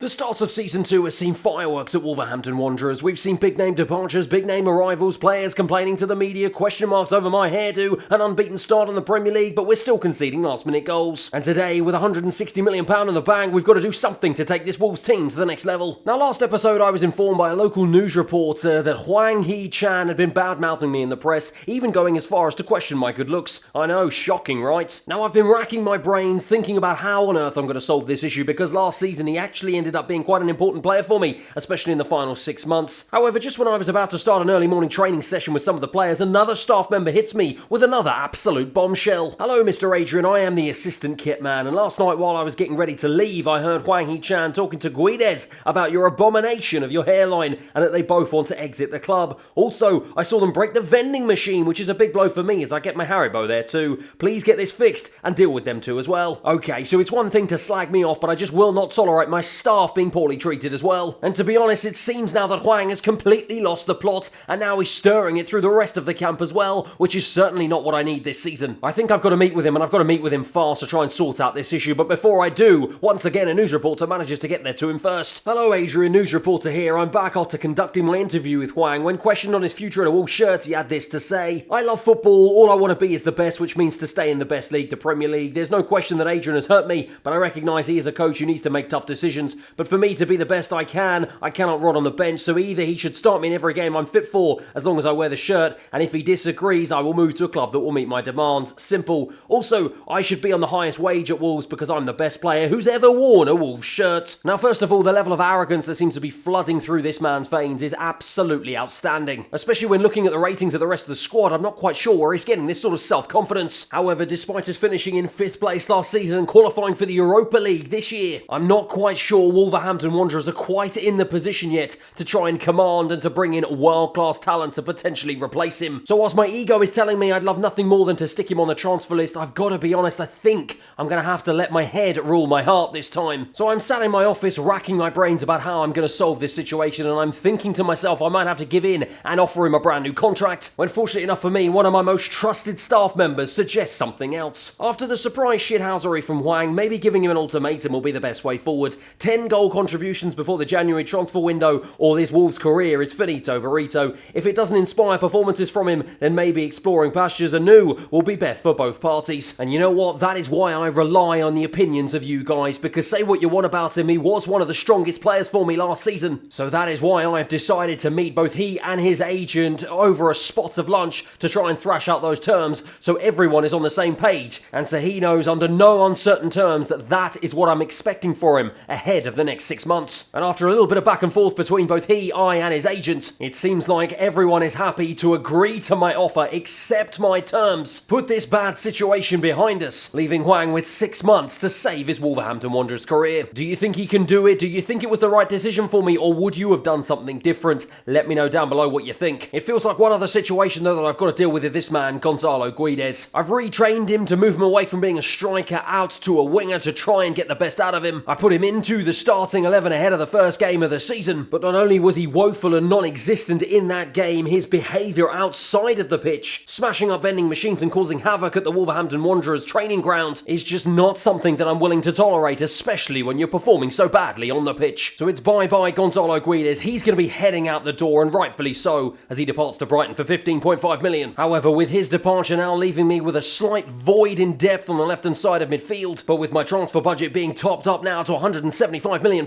The start of Season 2 has seen fireworks at Wolverhampton Wanderers. We've seen big-name departures, big-name arrivals, players complaining to the media, question marks over my hairdo, an unbeaten start in the Premier League, but we're still conceding last-minute goals. And today, with £160 million in the bank, we've got to do something to take this Wolves team to the next level. Now, last episode, I was informed by a local news reporter that Hwang Hee-chan had been bad-mouthing me in the press, even going as far as to question my good looks. I know, shocking, right? Now, I've been racking my brains thinking about how on earth I'm going to solve this issue, because last season he actually ended up being quite an important player for me, especially in the final 6 months. However, just when I was about to start an early morning training session with some of the players, another staff member hits me with another absolute bombshell. Hello, Mr. Adrian, I am the assistant kit man, and last night while I was getting ready to leave, I heard Hwang Hee-chan talking to Guedes about your abomination of your hairline, and that they both want to exit the club. Also, I saw them break the vending machine, which is a big blow for me as I get my Haribo there too. Please get this fixed and deal with them too as well. Okay, so it's one thing to slag me off, but I just will not tolerate my staff being poorly treated as well. And to be honest, it seems now that Hwang has completely lost the plot, and now he's stirring it through the rest of the camp as well, which is certainly not what I need this season. I think I've got to meet with him, and I've got to meet with him fast to try and sort out this issue, but before I do, once again a news reporter manages to get there to him first. Hello Adrian, news reporter here. I'm back after conducting my interview with Hwang. When questioned on his future in a Wolves shirt, he had this to say: I love football, all I want to be is the best, which means to stay in the best league, the Premier League. There's no question that Adrian has hurt me, but I recognise he is a coach who needs to make tough decisions, but for me to be the best I cannot rot on the bench, so either he should start me in every game I'm fit for, as long as I wear the shirt, and if he disagrees, I will move to a club that will meet my demands. Simple. Also, I should be on the highest wage at Wolves because I'm the best player who's ever worn a Wolves shirt. Now, first of all, the level of arrogance that seems to be flooding through this man's veins is absolutely outstanding. Especially when looking at the ratings of the rest of the squad, I'm not quite sure where he's getting this sort of self-confidence. However, despite us finishing in 5th place last season and qualifying for the Europa League this year, I'm not quite sure Wolverhampton Wanderers are quite in the position yet to try and command and to bring in world-class talent to potentially replace him. So whilst my ego is telling me I'd love nothing more than to stick him on the transfer list, I've got to be honest, I think I'm going to have to let my head rule my heart this time. So I'm sat in my office racking my brains about how I'm going to solve this situation, and I'm thinking to myself I might have to give in and offer him a brand new contract, when fortunately enough for me, one of my most trusted staff members suggests something else. After the surprise shithousery from Hwang, maybe giving him an ultimatum will be the best way forward. 10 goal contributions before the January transfer window, or this Wolves career is finito burrito. If it doesn't inspire performances from him, then maybe exploring pastures anew will be best for both parties. And you know what? That is why I rely on the opinions of you guys, because say what you want about him, he was one of the strongest players for me last season. So that is why I have decided to meet both he and his agent over a spot of lunch to try and thrash out those terms, so everyone is on the same page, and so he knows under no uncertain terms that that is what I'm expecting for him ahead of the next 6 months. And after a little bit of back and forth between both he, I and his agent, it seems like everyone is happy to agree to my offer except my terms. Put this bad situation behind us, leaving Hwang with 6 months to save his Wolverhampton Wanderers career. Do you think he can do it? Do you think it was the right decision for me, or would you have done something different? Let me know down below what you think. It feels like one other situation though that I've got to deal with this man, Gonzalo Guedes. I've retrained him to move him away from being a striker out to a winger to try and get the best out of him. I put him into the starting 11 ahead of the first game of the season, but not only was he woeful and non-existent in that game, his behaviour outside of the pitch, smashing up vending machines and causing havoc at the Wolverhampton Wanderers training ground, is just not something that I'm willing to tolerate, especially when you're performing so badly on the pitch. So it's bye-bye Gonzalo Guedes. He's going to be heading out the door, and rightfully so, as he departs to Brighton for 15.5 million. However, with his departure now leaving me with a slight void in depth on the left-hand side of midfield, but with my transfer budget being topped up now to £175 million,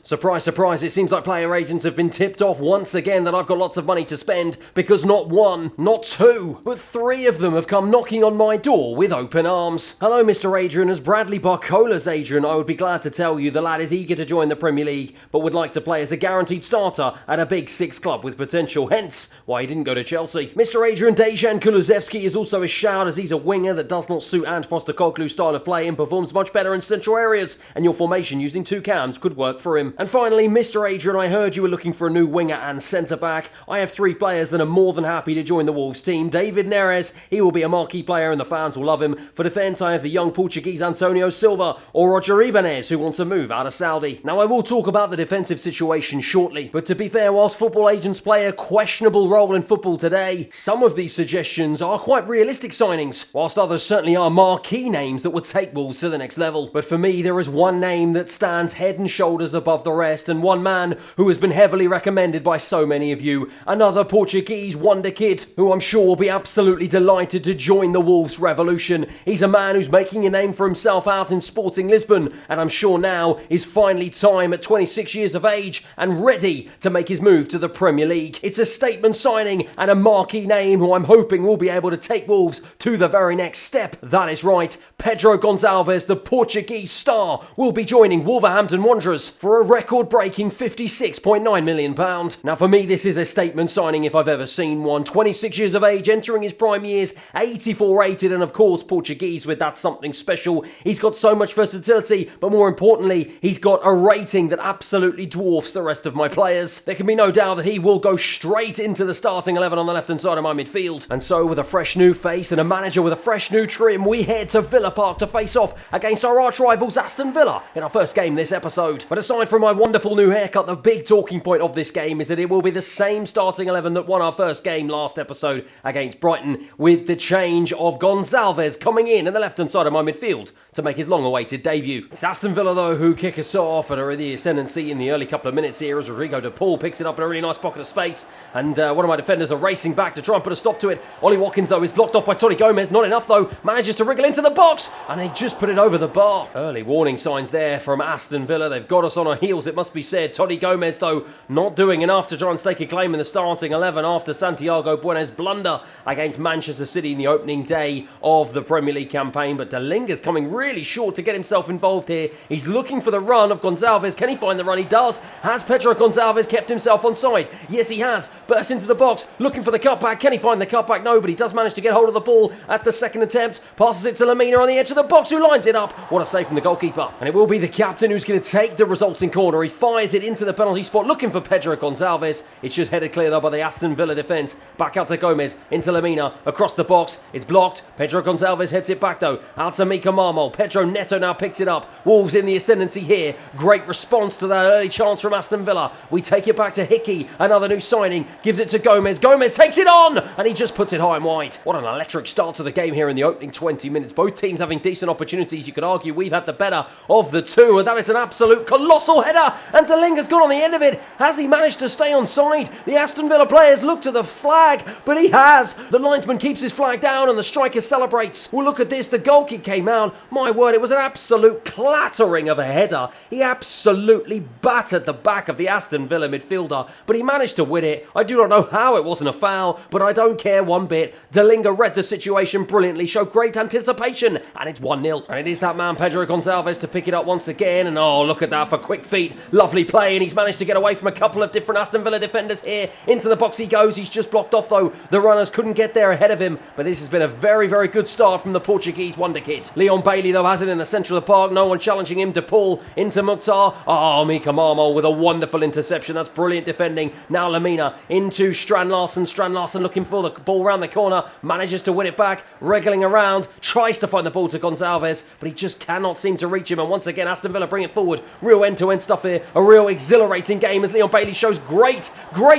surprise, surprise, it seems like player agents have been tipped off once again that I've got lots of money to spend, because not one, not two, but 3 of them have come knocking on my door with open arms. Hello Mr. Adrian, as Bradley Barcola's agent, I would be glad to tell you the lad is eager to join the Premier League, but would like to play as a guaranteed starter at a Big Six club with potential, hence why he didn't go to Chelsea. Mr. Adrian, Dejan Kulusevski is also a shout, as he's a winger that does not suit Ant Postecoglou's style of play and performs much better in central areas, and your formation using 2 cams could work for him. And finally, Mr. Adrian, I heard you were looking for a new winger and centre-back. I have 3 players that are more than happy to join the Wolves team. David Neres, he will be a marquee player and the fans will love him. For defence, I have the young Portuguese Antonio Silva, or Roger Ibanez, who wants to move out of Saudi. Now, I will talk about the defensive situation shortly, but to be fair, whilst football agents play a questionable role in football today, some of these suggestions are quite realistic signings, whilst others certainly are marquee names that would take Wolves to the next level. But for me, there is one name that stands head head and shoulders above the rest, and one man who has been heavily recommended by so many of you, another Portuguese wonder kid who I'm sure will be absolutely delighted to join the Wolves revolution. He's a man who's making a name for himself out in Sporting Lisbon, and I'm sure now is finally time at 26 years of age and ready to make his move to the Premier League. It's a statement signing and a marquee name who I'm hoping will be able to take Wolves to the very next step. That is right, Pedro Gonçalves, the Portuguese star, will be joining Wolverhampton Wanderers for a record-breaking £56.9 million. Now for me, this is a statement signing if I've ever seen one. 26 years of age, entering his prime years, 84 rated, and of course Portuguese with that something special. He's got so much versatility, but more importantly, he's got a rating that absolutely dwarfs the rest of my players. There can be no doubt that he will go straight into the starting 11 on the left-hand side of my midfield. And so with a fresh new face and a manager with a fresh new trim, we head to Villa Park to face off against our arch rivals Aston Villa in our first game this episode. But aside from my wonderful new haircut, the big talking point of this game is that it will be the same starting 11 that won our first game last episode against Brighton, with the change of Gonçalves coming in the left-hand side of my midfield to make his long-awaited debut. It's Aston Villa, though, who kick us off and are in the ascendancy in the early couple of minutes here as Rodrigo de Paul picks it up in a really nice pocket of space, and one of my defenders are racing back to try and put a stop to it. Ollie Watkins, though, is blocked off by Tony Gomez. Not enough, though. Manages to wriggle into the box, and they just put it over the bar. Early warning signs there from Aston Villa. They've got us on our heels, it must be said. Tony Gomez, though, not doing enough to try and stake a claim in the starting 11 after Santiago Buena's blunder against Manchester City in the opening day of the Premier League campaign. But De Linger's coming really short to get himself involved here. He's looking for the run of Gonçalves. Can he find the run? He does. Has Pedro Gonçalves kept himself onside? Yes, he has. Bursts into the box, looking for the cutback. Can he find the cutback? No, but he does manage to get hold of the ball at the second attempt. Passes it to Lamina on the edge of the box, who lines it up. What a save from the goalkeeper. And it will be the captain who's going to take the resulting corner. He fires it into the penalty spot, looking for Pedro Gonçalves. It's just headed clear, though, by the Aston Villa defence. Back out to Gomez, into Lamina, across the box. It's blocked. Pedro Gonçalves heads it back, though. Out to Mika Marmol. Pedro Neto now picks it up. Wolves in the ascendancy here. Great response to that early chance from Aston Villa. We take it back to Hickey. Another new signing. Gives it to Gomez. Gomez takes it on! And he just puts it high and wide. What an electric start to the game here in the opening 20 minutes. Both teams having decent opportunities. You could argue we've had the better of the two. And that is an absolute colossal header. And De Linger's gone on the end of it. Has he managed to stay on side? The Aston Villa players look to the flag, but he has. The linesman keeps his flag down and the striker celebrates. Well, look at this. The goal kick came out. My word, it was an absolute clattering of a header. He absolutely battered the back of the Aston Villa midfielder, but he managed to win it. I do not know how it wasn't a foul, but I don't care one bit. De Linger read the situation brilliantly, showed great anticipation, and it's 1-0. And it is that man, Pedro Gonçalves, to pick it up once again, and oh, look at that for quick feet. Lovely play, and he's managed to get away from a couple of different Aston Villa defenders here. Into the box he goes. He's just blocked off, though. The runners couldn't get there ahead of him, but this has been a very, very good start from the Portuguese wonder kid. Leon Bailey, though, has it in the centre of the park. No one challenging him. De Paul into Mukhtar. Oh, Mika Marmol with a wonderful interception. That's brilliant defending. Now Lamina into Strand Larsen. Strand Larsen looking for the ball round the corner. Manages to win it back. Wriggling around. Tries to find the ball to Gonçalves, but he just cannot seem to reach him. And once again, Aston Villa bring it forward. Real end-to-end stuff here. A real exhilarating game as Leon Bailey shows great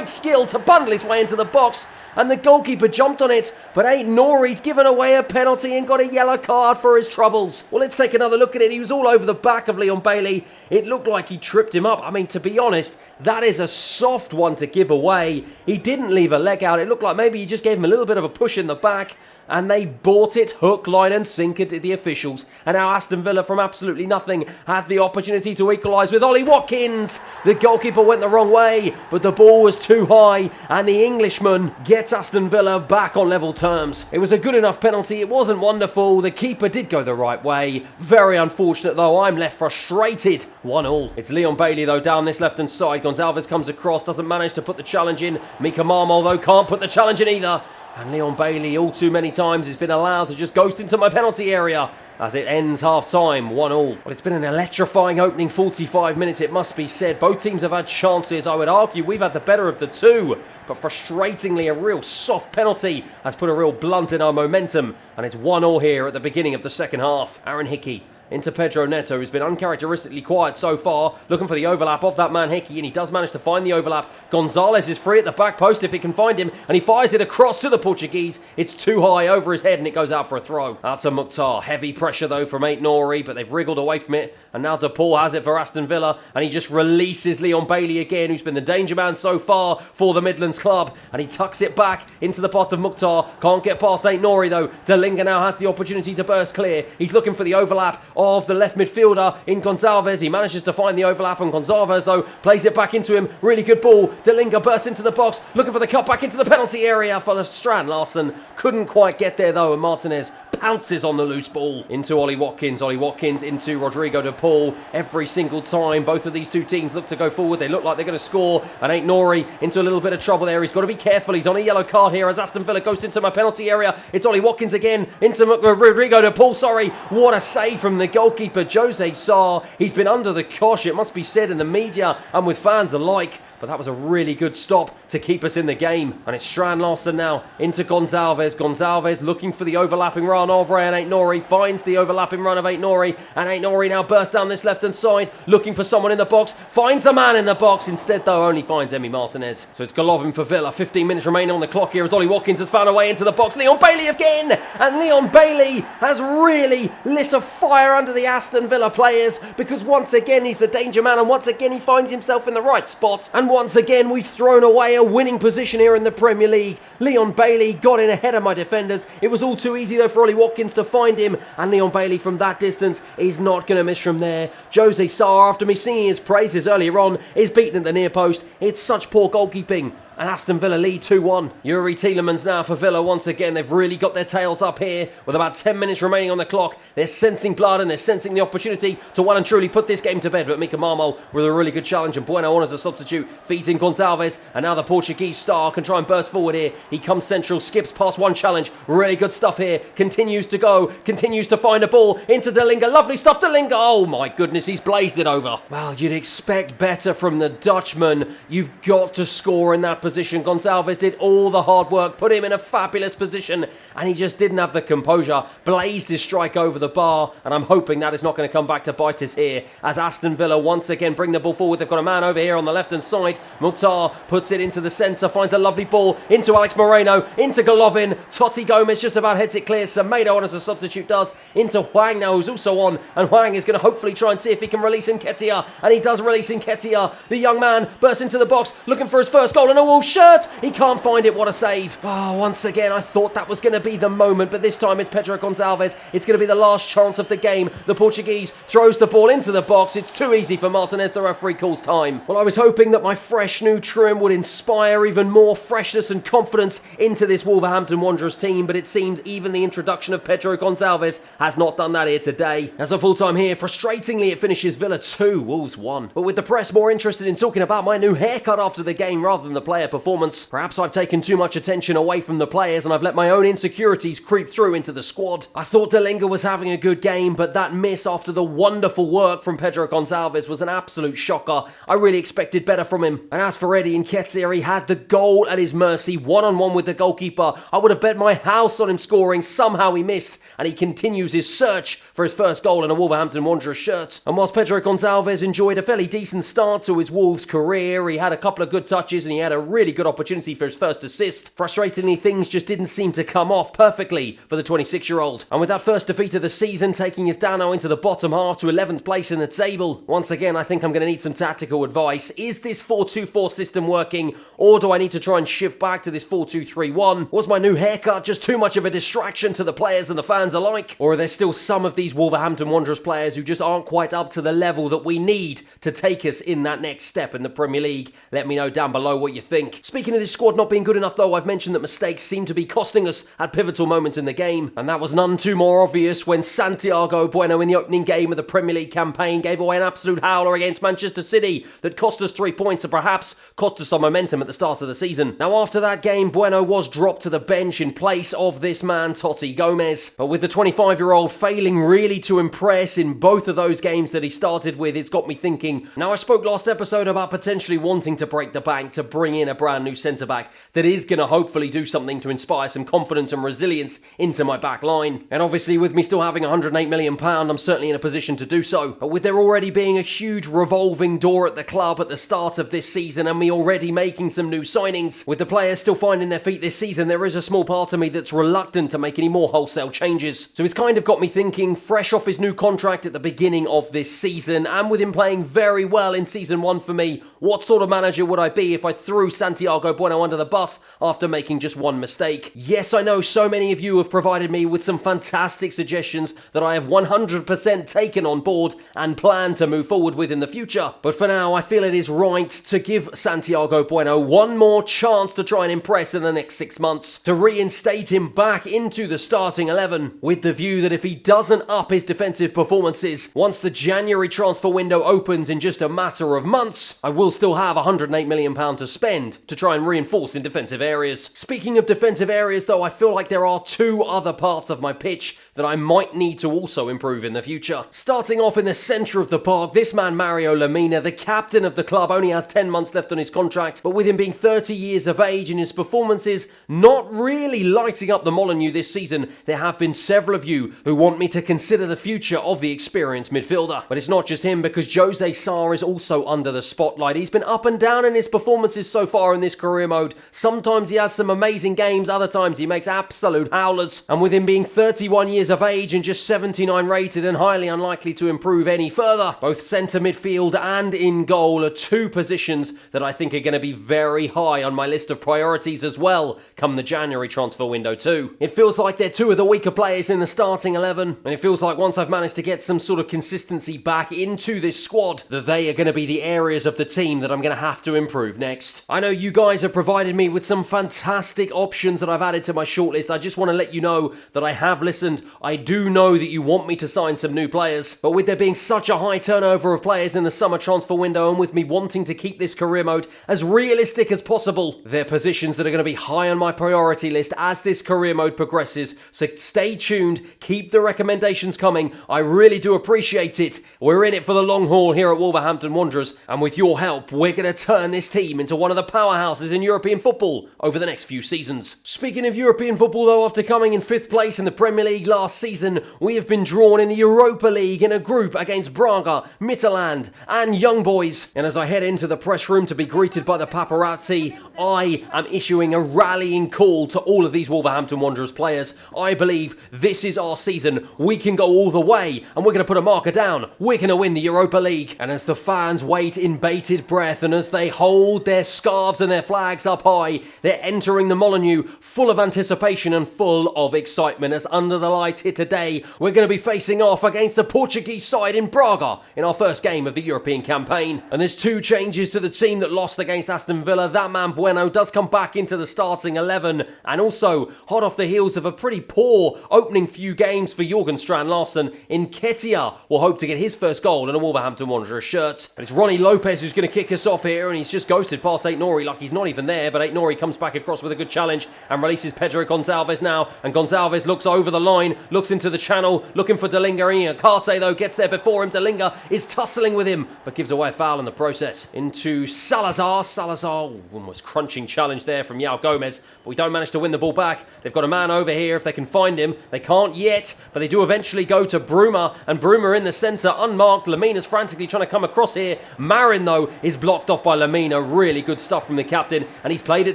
skill to bundle his way into the box. And the goalkeeper jumped on it, but ain't Nori's given away a penalty and got a yellow card for his troubles. Well, let's take another look at it. He was all over the back of Leon Bailey. It looked like he tripped him up. I mean, to be honest, that is a soft one to give away. He didn't leave a leg out. It looked like maybe he just gave him a little bit of a push in the back, and they bought it hook, line and sinker to the officials. And now Aston Villa, from absolutely nothing, had the opportunity to equalise with Ollie Watkins. The goalkeeper went the wrong way, but the ball was too high, and the Englishman gets Aston Villa back on level terms. It was a good enough penalty. It wasn't wonderful. The keeper did go the right way. Very unfortunate, though. I'm left frustrated. 1-1. It's Leon Bailey, though, down this left-hand side. Gonçalves comes across, doesn't manage to put the challenge in. Mika Marmol, though, can't put the challenge in either. And Leon Bailey, all too many times, has been allowed to just ghost into my penalty area as it ends half-time, 1-1. Well, it's been an electrifying opening 45 minutes, it must be said. Both teams have had chances. I would argue we've had the better of the two. But frustratingly, a real soft penalty has put a real blunt in our momentum. And it's 1-1 here at the beginning of the second half. Aaron Hickey into Pedro Neto, who's been uncharacteristically quiet so far, looking for the overlap of that man Hickey, and he does manage to find the overlap. Gonzalez is free at the back post if he can find him, and he fires it across to the Portuguese. It's too high over his head, and it goes out for a throw. Out to Mukhtar. Heavy pressure, though, from Aït-Nouri, but they've wriggled away from it, and now De Paul has it for Aston Villa, and he just releases Leon Bailey again, who's been the danger man so far for the Midlands club, and he tucks it back into the path of Mukhtar. Can't get past Aït-Nouri, though. Delinga now has the opportunity to burst clear. He's looking for the overlap of the left midfielder in Gonzalez. He manages to find the overlap, and Gonzalez, though, plays it back into him. Really good ball. Delinga bursts into the box, looking for the cut back into the penalty area for Strand Larsen. Couldn't quite get there, though, and Martinez pounces on the loose ball into Ollie Watkins. Ollie Watkins into Rodrigo De Paul. Every single time both of these two teams look to go forward, they look like they're going to score, and Aït-Nouri into a little bit of trouble there. He's got to be careful. He's on a yellow card here as Aston Villa goes into my penalty area. It's Ollie Watkins again into Rodrigo De Paul. Sorry, what a save from the goalkeeper, Jose Sarr. He's been under the cosh, it must be said, in the media and with fans alike. But that was a really good stop to keep us in the game. And it's Strand Larsen now into Gonzalez. Gonzalez looking for the overlapping run of Rayan Aït-Nouri. Finds the overlapping run of Aït-Nouri. And Aït-Nouri now bursts down this left-hand side, looking for someone in the box. Finds the man in the box. Instead, though, only finds Emi Martinez. So it's Golovin for Villa. 15 minutes remaining on the clock here as Ollie Watkins has found a way into the box. Leon Bailey again. And Leon Bailey has really lit a fire under the Aston Villa players, because once again he's the danger man, and once again he finds himself in the right spot. And once again, we've thrown away a winning position here in the Premier League. Leon Bailey got in ahead of my defenders. It was all too easy, though, for Ollie Watkins to find him. And Leon Bailey from that distance is not going to miss from there. Jose Sarr, after me singing his praises earlier on, is beaten at the near post. It's such poor goalkeeping. And Aston Villa lead 2-1. Yuri Tielemans now for Villa once again. They've really got their tails up here with about 10 minutes remaining on the clock. They're sensing blood and they're sensing the opportunity to well and truly put this game to bed. But Mika Marmo with a really good challenge, and Bueno on as a substitute feeds in Gonzalez. And now the Portuguese star can try and burst forward here. He comes central, skips past one challenge. Really good stuff here. Continues to go, continues to find a ball into Delinga. Lovely stuff, Delinga. Oh my goodness, he's blazed it over. Well, you'd expect better from the Dutchman. You've got to score in that position. Gonzalez did all the hard work, put him in a fabulous position, and he just didn't have the composure. Blazed his strike over the bar, and I'm hoping that is not going to come back to bite us here as Aston Villa once again bring the ball forward. They've got a man over here on the left hand side. Mukhtar puts it into the centre, finds a lovely ball into Alex Moreno, into Golovin. Totti Gomez just about heads it clear. Semedo on as a substitute does, into Hwang now, who's also on, and Hwang is going to hopefully try and see if he can release Nketiah, and he does release Nketiah. The young man bursts into the box looking for his first goal in a Wolves shirt. He can't find it. What a save. Once again, I thought that was going to be the moment, but this time it's Pedro Gonzalez. It's going to be the last chance of the game. The Portuguese throws the ball into the box. It's too easy for Martinez. The referee calls time. Well, I was hoping that my fresh new trim would inspire even more freshness and confidence into this Wolverhampton Wanderers team, but it seems even the introduction of Pedro Gonzalez has not done that here today. As a full-time here, frustratingly, it finishes Villa 2, Wolves 1. But with the press more interested in talking about my new haircut after the game rather than the player performance, perhaps I've taken too much attention away from the players and I've let my own insecurities creep through into the squad. I thought Delinga was having a good game, but that miss after the wonderful work from Pedro Gonzalez was an absolute shocker. I really expected better from him. And as for Eddie Nketiah, he had the goal at his mercy, one-on-one with the goalkeeper. I would have bet my house on him scoring. Somehow he missed, and he continues his search for his first goal in a Wolverhampton Wanderers shirt. And whilst Pedro Gonzalez enjoyed a fairly decent start to his Wolves career, he had a couple of good touches and he had a really good opportunity for his first assist. Frustratingly, things just didn't seem to come off perfectly for the 26-year-old. And with that first defeat of the season taking us down now into the bottom half to 11th place in the table, once again I think I'm going to need some tactical advice. Is this 4-2-4 system working, or do I need to try and shift back to this 4-2-3-1? Was my new haircut just too much of a distraction to the players and the fans alike? Or are there still some of these Wolverhampton Wanderers players who just aren't quite up to the level that we need to take us in that next step in the Premier League? Let me know down below what you think. Speaking of this squad not being good enough though, I've mentioned that mistakes seem to be costing us at pivotal moments in the game, and that was none too more obvious when Santiago Bueno in the opening game of the Premier League campaign gave away an absolute howler against Manchester City that cost us 3 points and perhaps cost us some momentum at the start of the season. Now after that game, Bueno was dropped to the bench in place of this man Totti Gomez, but with the 25-year-old failing really to impress in both of those games that he started with, it's got me thinking. Now I spoke last episode about potentially wanting to break the bank to bring in in a brand new centre-back that is going to hopefully do something to inspire some confidence and resilience into my back line. And obviously with me still having £108 million, I'm certainly in a position to do so. But with there already being a huge revolving door at the club at the start of this season and me already making some new signings, with the players still finding their feet this season, there is a small part of me that's reluctant to make any more wholesale changes. So it's kind of got me thinking, fresh off his new contract at the beginning of this season, and with him playing very well in season 1 for me, what sort of manager would I be if I threw Santiago Bueno under the bus after making just one mistake? Yes, I know so many of you have provided me with some fantastic suggestions that I have 100% taken on board and plan to move forward with in the future. But for now, I feel it is right to give Santiago Bueno one more chance to try and impress in the next 6 months, to reinstate him back into the starting 11, with the view that if he doesn't up his defensive performances, once the January transfer window opens in just a matter of months, I will still have £108 million to spend to try and reinforce in defensive areas. Speaking of defensive areas though, I feel like there are 2 other parts of my pitch that I might need to also improve in the future. Starting off in the centre of the park, this man Mario Lemina, the captain of the club, only has 10 months left on his contract, but with him being 30 years of age and his performances not really lighting up the Molineux this season, there have been several of you who want me to consider the future of the experienced midfielder. But it's not just him, because Jose Sarr is also under the spotlight. He's been up and down in his performances so far in this career mode. Sometimes he has some amazing games, other times he makes absolute howlers. And with him being 31 years of age and just 79 rated and highly unlikely to improve any further, both centre midfield and in goal are 2 positions that I think are going to be very high on my list of priorities as well come the January transfer window too. It feels like they're 2 of the weaker players in the starting 11, and it feels like once I've managed to get some sort of consistency back into this squad, that they are going to be the areas of the team that I'm going to have to improve next. I know you guys have provided me with some fantastic options that I've added to my shortlist. I just want to let you know that I have listened. I do know that you want me to sign some new players, but with there being such a high turnover of players in the summer transfer window, and with me wanting to keep this career mode as realistic as possible, they're positions that are going to be high on my priority list as this career mode progresses. So stay tuned, keep the recommendations coming. I really do appreciate it. We're in it for the long haul here at Wolverhampton Wanderers, and with your help, we're going to turn this team into one of the powerhouses in European football over the next few seasons. Speaking of European football though, after coming in 5th place in the Premier League last season, we have been drawn in the Europa League in a group against Braga, Midtjylland and Young Boys. And as I head into the press room to be greeted by the paparazzi, I am issuing a rallying call to all of these Wolverhampton Wanderers players. I believe this is our season. We can go all the way, and we're going to put a marker down. We're going to win the Europa League. And as the fans wait in bated breath, and as they hold their scarves and their flags up high, they're entering the Molineux full of anticipation and full of excitement, as under the lights here today, we're going to be facing off against the Portuguese side in Braga in our first game of the European campaign. And there's 2 changes to the team that lost against Aston Villa. That man Bueno does come back into the starting 11, and also hot off the heels of a pretty poor opening few games for Jurgen Strand Larsen, Nketiah will hope to get his first goal in a Wolverhampton Wanderers shirt. But it's Ronnie Lopez who's going to kick us off here, and he's just ghosted past Aït-Nouri like he's not even there. But Aït-Nouri comes back across with a good challenge and releases Pedro Gonçalves now, and Gonçalves looks over the line, looks into the channel, looking for Delinga. Carte though gets there before him. Delinga is tussling with him, but gives away a foul in the process. Into Salazar. Salazar, almost crunching challenge there from Yao Gomez, but we don't manage to win the ball back. They've got a man over here if they can find him. They can't yet, but they do eventually go to Bruma, and Bruma in the centre, unmarked. Lemina's frantically trying to come across here. Marin though is blocked off by Lemina. Really good stuff from the captain, and he's played it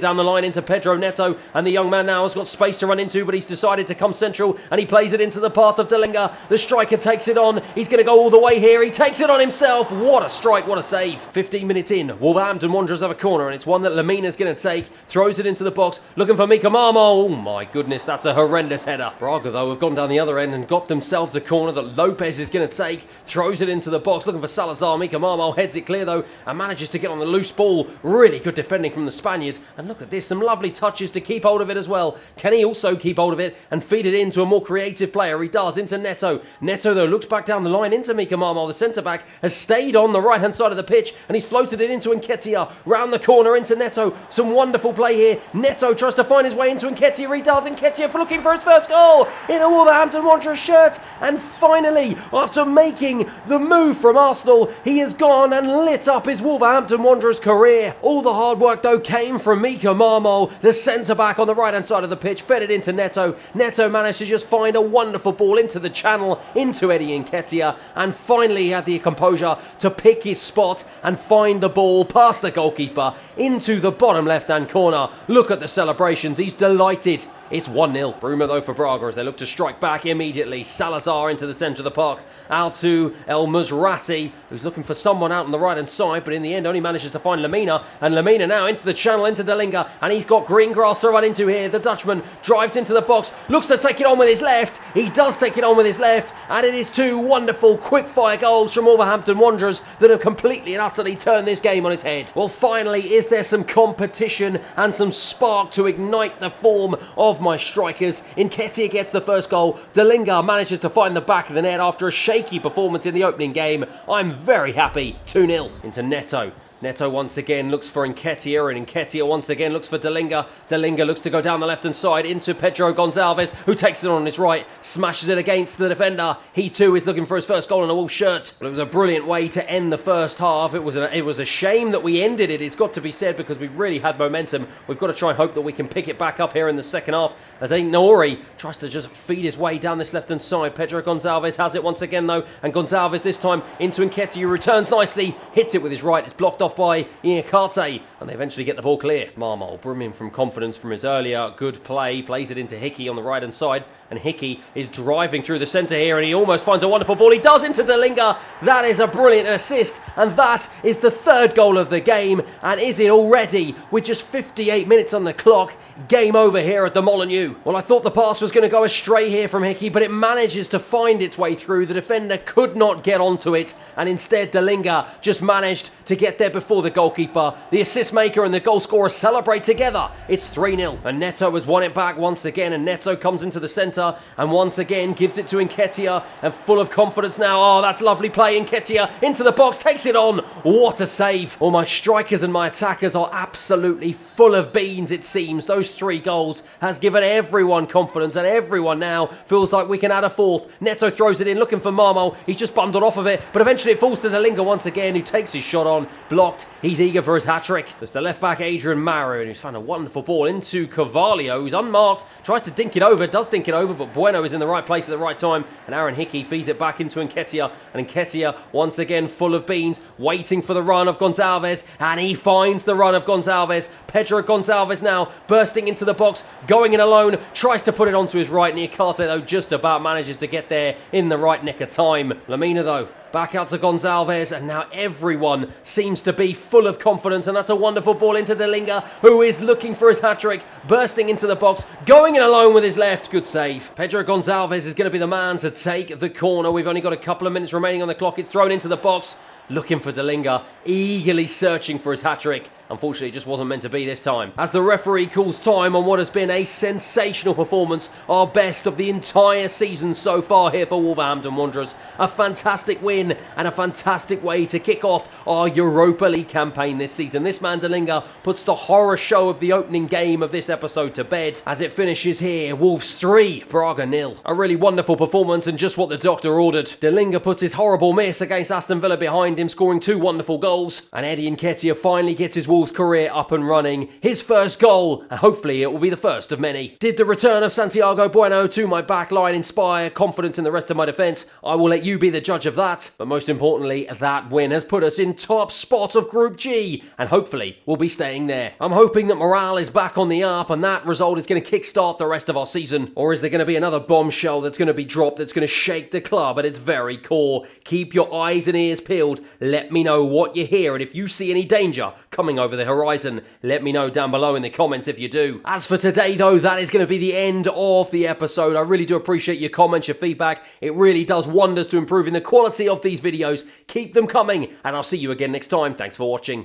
down the line into Pedro Neto, and the young man now has got space to run into, but he's decided to come central, and he plays it into the path of Delinga. The striker takes it on. He's going to go all the way here. He takes it on himself. What a strike, what a save. 15 minutes in, Wolverhampton Wanderers have a corner, and it's one that Lemina's going to take. Throws it into the box, looking for Mika Marmo. Oh my goodness, that's a horrendous header. Braga though have gone down the other end and got themselves a corner that Lopez is going to take. Throws it into the box, looking for Salazar. Mika Marmo heads it clear though, and manages to get on the loose ball. Really good defending from the Spaniard. And look at this, some lovely touches to keep hold of it as well. Can he also keep hold of it and feed it into a more creative player? He does, into Neto. Neto though looks back down the line into Mika Marmo. The centre-back has stayed on the right-hand side of the pitch, and he's floated it into Nketiah. Round the corner into Neto. Some wonderful play here. Neto tries to find his way into Nketiah. He does. Nketiah looking for his first goal in a Wolverhampton Wanderers shirt. And finally, after making the move from Arsenal, he has gone and lit up his Wolverhampton Wanderers career. All the hard work though came from Mika Marmol, the centre-back on the right-hand side of the pitch, fed it into Neto. Neto managed to just find a wonderful ball into the channel, into Eddie Nketiah, and finally he had the composure to pick his spot and find the ball past the goalkeeper into the bottom left-hand corner. Look at the celebrations, he's delighted. It's 1-0. Bruma though for Braga as they look to strike back immediately. Salazar into the centre of the park. Out to El Musrati, who's looking for someone out on the right-hand side, but in the end only manages to find Lamina. And Lamina now into the channel, into Delinga, and he's got green grass to run into here. The Dutchman drives into the box, looks to take it on with his left. He does take it on with his left, and it is two wonderful quick-fire goals from Wolverhampton Wanderers that have completely and utterly turned this game on its head. Well, finally, is there some competition and some spark to ignite the form of my strikers? Nketiah gets the first goal. Delinga manages to find the back of the net after a shaky performance in the opening game. I'm very happy. 2-0 into Neto. Neto once again looks for Nketiah, and Nketiah once again looks for Delinga. Delinga looks to go down the left-hand side into Pedro Gonçalves, who takes it on his right, smashes it against the defender. He too is looking for his first goal in a Wolves shirt. But it was a brilliant way to end the first half. It was a shame that we ended it, it's got to be said, because we really had momentum. We've got to try and hope that we can pick it back up here in the second half, as Nouri tries to just feed his way down this left-hand side. Pedro Gonçalves has it once again though, and Gonçalves this time into Nketiah, returns nicely, hits it with his right, it's blocked off by Iacarte, and they eventually get the ball clear. Marmol, brimming from confidence from his earlier good play, plays it into Hickey on the right hand side, and Hickey is driving through the centre here, and he almost finds a wonderful ball. He does into Delinga. That is a brilliant assist, and that is the third goal of the game. And is it already, with just 58 minutes on the clock, game over here at the Molineux? Well, I thought the pass was going to go astray here from Hickey, but it manages to find its way through. The defender could not get onto it, and instead Delinga just managed to get there before the goalkeeper. The assist maker and the goal scorer celebrate together. It's 3-0, and Neto has won it back once again, and Neto comes into the centre and once again gives it to Nketiah, and full of confidence now. Oh, that's lovely play. Nketiah into the box, takes it on. What a save. All my strikers and my attackers are absolutely full of beans, it seems. Those 3 goals has given everyone confidence, and everyone now feels like we can add a fourth. Neto throws it in, looking for Marmol. He's just bundled off of it, but eventually it falls to Delinga once again, who takes his shot on. Blocked. He's eager for his hat-trick. It's the left-back Adrian Maroon, who's found a wonderful ball into Carvalho, who's unmarked, tries to dink it over, does dink it over, but Bueno is in the right place at the right time, and Aaron Hickey feeds it back into Nketiah, and Nketiah once again full of beans, waiting for the run of Gonçalves, and he finds the run of Gonçalves. Pedro Gonçalves now bursting into the box, going in alone, tries to put it onto his right. Iacarte though just about manages to get there in the right nick of time. Lamina though back out to Gonçalves, and now everyone seems to be full of confidence, and that's a wonderful ball into Delinga, who is looking for his hat-trick, bursting into the box, going in alone with his left. Good save. Pedro Gonçalves is going to be the man to take the corner. We've only got a couple of minutes remaining on the clock. It's thrown into the box, looking for Delinga, eagerly searching for his hat-trick. Unfortunately, it just wasn't meant to be this time. As the referee calls time on what has been a sensational performance, our best of the entire season so far here for Wolverhampton Wanderers. A fantastic win and a fantastic way to kick off our Europa League campaign this season. This man Delinga puts the horror show of the opening game of this episode to bed as it finishes here. Wolves 3, Braga 0. A really wonderful performance and just what the doctor ordered. Delinga puts his horrible miss against Aston Villa behind him, scoring 2 wonderful goals. And Eddie Nketiah finally gets his Wolves career up and running. His first goal, and hopefully it will be the first of many. Did the return of Santiago Bueno to my back line inspire confidence in the rest of my defence? I will let you be the judge of that. But most importantly, that win has put us in top spot of Group G, and hopefully we'll be staying there. I'm hoping that morale is back on the up, and that result is going to kickstart the rest of our season. Or is there going to be another bombshell that's going to be dropped that's going to shake the club at its very core? Keep your eyes and ears peeled. Let me know what you hear, and if you see any danger coming over the horizon, let me know down below in the comments if you do. As for today though, that is going to be the end of the episode. I really do appreciate your comments, your feedback. It really does wonders to improving the quality of these videos. Keep them coming, and I'll see you again next time. Thanks for watching.